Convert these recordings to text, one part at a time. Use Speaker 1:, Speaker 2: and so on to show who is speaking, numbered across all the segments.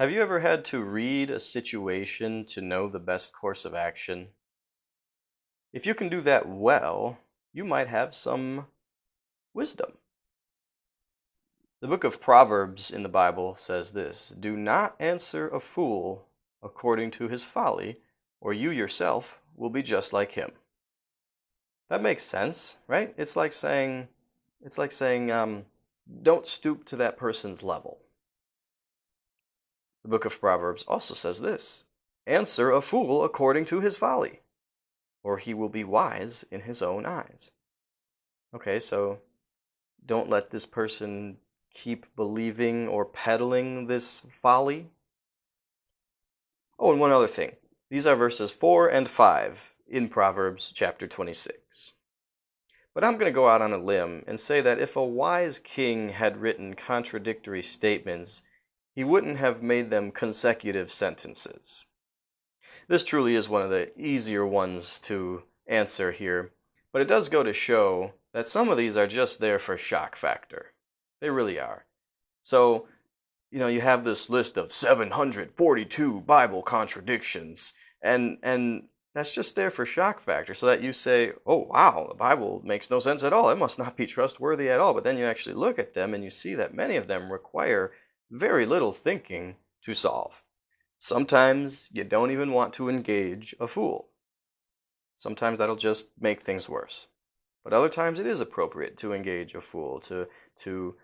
Speaker 1: Have you ever had to read a situation to know the best course of action? If you can do that well, you might have some wisdom. The book of Proverbs in the Bible says this: Do not answer a fool according to his folly, or you yourself will be just like him. That makes sense, right? It's like saying, don't stoop to that person's level. The book of Proverbs also says this: Answer a fool according to his folly, or he will be wise in his own eyes. Okay, so don't let this person keep believing or peddling this folly. Oh, and one other thing. These are verses 4 and 5 in Proverbs chapter 26. But I'm going to go out on a limb and say that if a wise king had written contradictory statements, he wouldn't have made them consecutive sentences. This truly is one of the easier ones to answer here, but it does go to show that some of these are just there for shock factor. They really are. So, you have this list of 742 Bible contradictions, and that's just there for shock factor, so that you say, oh wow, the Bible makes no sense at all. It must not be trustworthy at all. But then you actually look at them and you see that many of them require very little thinking to solve. Sometimes you don't even want to engage a fool. Sometimes that'll just make things worse. But other times it is appropriate to engage a fool, to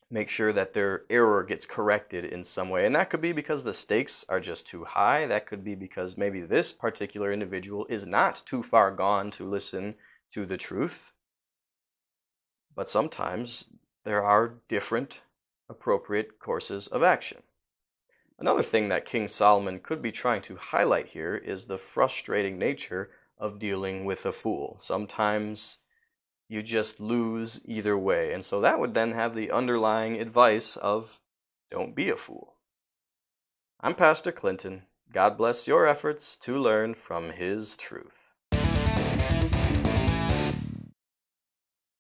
Speaker 1: make sure that their error gets corrected in some way. And that could be because the stakes are just too high. That could be because maybe this particular individual is not too far gone to listen to the truth. But sometimes there are different appropriate courses of action. Another thing that King Solomon could be trying to highlight here is the frustrating nature of dealing with a fool. Sometimes you just lose either way. And so that would then have the underlying advice of don't be a fool. I'm Pastor Clinton. God bless your efforts to learn from his truth.